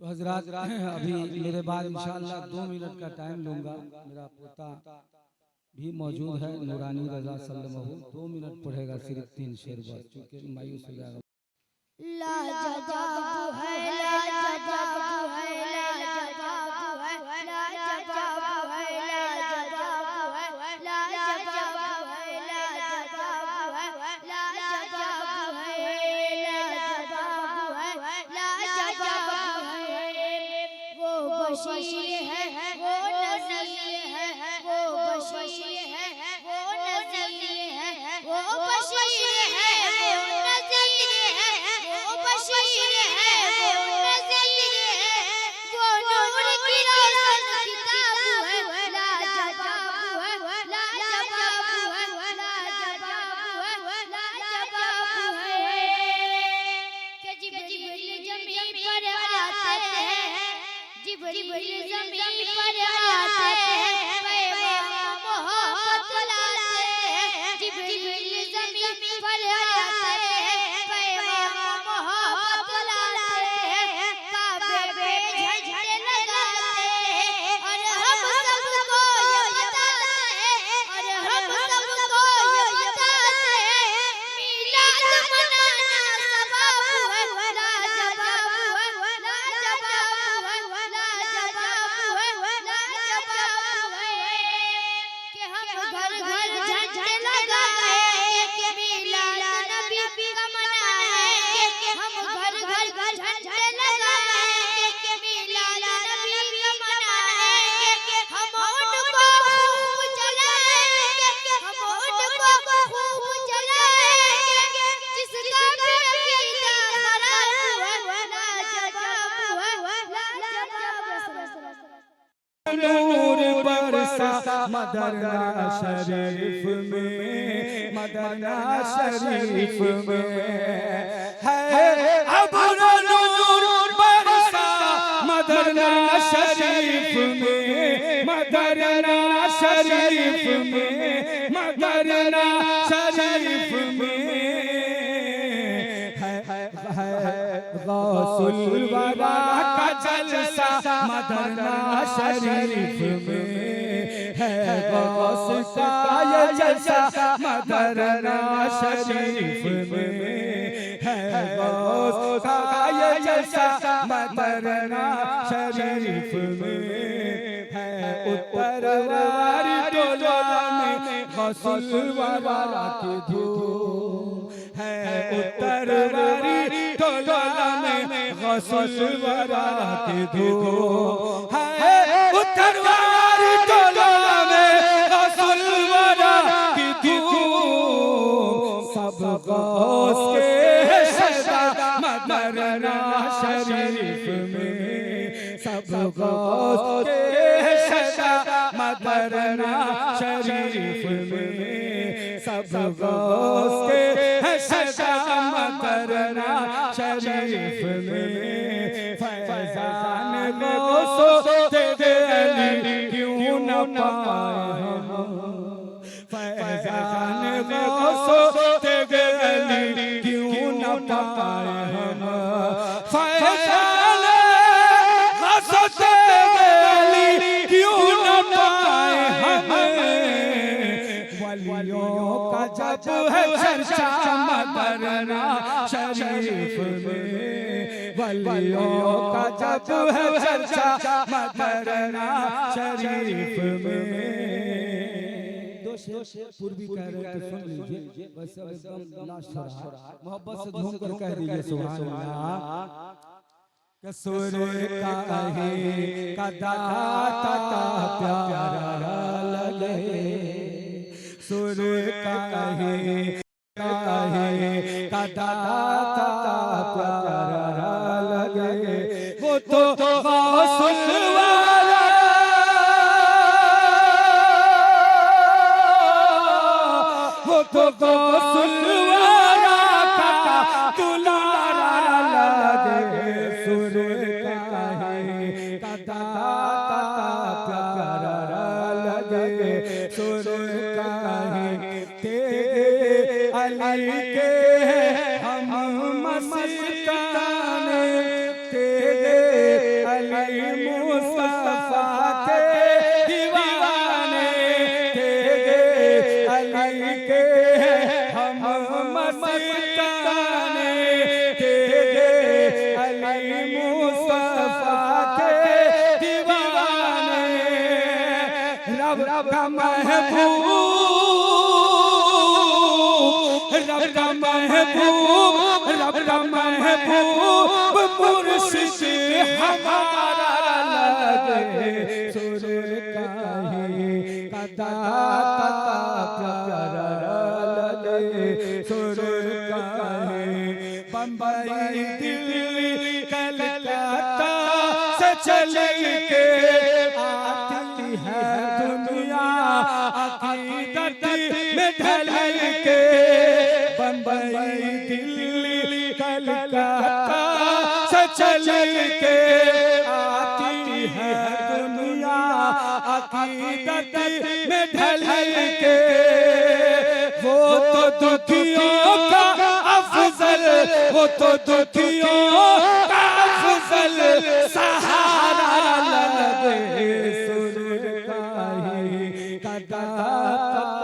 तो हजरात अभी मेरे बाद इंशाअल्लाह 2 मिनट का टाइम लूंगा। मेरा पोता भी मौजूद है नूरानी रजा सल्लल्लाहु 2 मिनट पढ़ेगा, सिर्फ 3 शेर बस, क्योंकि मायूस हो जाएगा। लाजवाब है, लाजवाब है, लाजवाब है, लाजवाब है, लाजवाब है, लाजवाब है, लाजवाब है, लाजवाब है, लाजवाब है। वो बशीर है, वो नज़ीर है, वो बशीर है, वो नज़ीर है, वो बशीर है, वो नज़ीर है, वो बशीर है, वो नज़ीर है, वो नूर की रोशन किताब है, लाजवाब है, लाजवाब है, लाजवाब है, लाजवाब है। कि जिब्रील ज़मीन पर आते हैं, जिब्रील ज़मीन पर आते हैं, पैगाम मोहब्बत लाते हैं, जिब्रील ज़मीन पर आते हैं, पैगाम मोहब्बत लाते हैं, काबे पे झंडे लगाते हैं, और हम सबको ये बताते हैं, और हम सबको ये बताते हैं, मिलाद मनाना सवाब है, लाजवाब है, लाजवाब है, लाजवाब है, लाजवाब है। कि हम घर घर झंडे लगाएंगे, मिलाद नबी का मनाएंगे, हम घर घर झंडे लगाएंगे, मिलाद नबी का मनाएंगे, हम उनको खूब जलाएंगे, हम उनको खूब जलाएंगे, जिसका भी अकीदा खराब है, लाजवाब है, लाजवाब है। नूर बरसा मदरना शरीफ में, मदरना शरीफ में है अब नूर बरसा मदरना शरीफ में, मदरना शरीफ में, मदरना शरीफ में है गौसुल वरा का जलसा मदरना शरीफ में है, गौस का ये जलसा मदरना शरीफ में है, गौस का ये जलसा मदरना शरीफ में है। उत्तरवारी टोला में गौसुल वरा की धूम है, उत्तरवारी टोला में गौसुल वरा की धूम है, उत्तरवारी टोला में गौसुल वरा की धूम। सब गौस के शहदा मदरना शरीफ में, सब गौस के शहदा मदरना शरीफ में, सब गौस के शहदा मदरना शरीफ में। फैजान गौसो तेरे अली क्यों न पाए हम, फैजान गौसो तेरे अली क्यों न पाए हम, फैजान गौसो तेरे अली क्यों न पाए हम। वलियों का जब है चर्चा मदरना शरीफ में, वलियों का जब है चर्चा मदरना शरीफ में। दो शेर पूर्वी कह रहे थे, सुन लीजिए, बस एकदम लास्ट हो रहा है, मोहब्बत से झूम कर कह दीजिए सुभान अल्लाह। कसुर का है का दाता प्यारा लगे, सुर का है का दाता प्यारा लगे, वो तो गौसुल वाला, वो तो गौसुल वाला का दुलारा लगे, सुर का है का दाता प्यारा लगे, सुर का है तेरे अली के हम मस्तान, तेरे अली मुस्तफा के दीवाने तेरे अली के हम मस्ताने तेरे अली मुस्तफा के दीवाने रब का महबूब रब का महबूब रब का महबूब मुर्शिद हमारा लगे सुर का ही दाता प्यारा लगे सुर का ही बम्बई दिल्ली कलकत्ता से चल के आती है दुनिया अकीदत में ढल के बम्बई दिल्ली कलकत्ता से चल के आती है दुनिया अकीदत में ढल के वो तो दुखियों का अफजल वो तो दुखियों का अफजल सहारा लगे सुर का ही दाता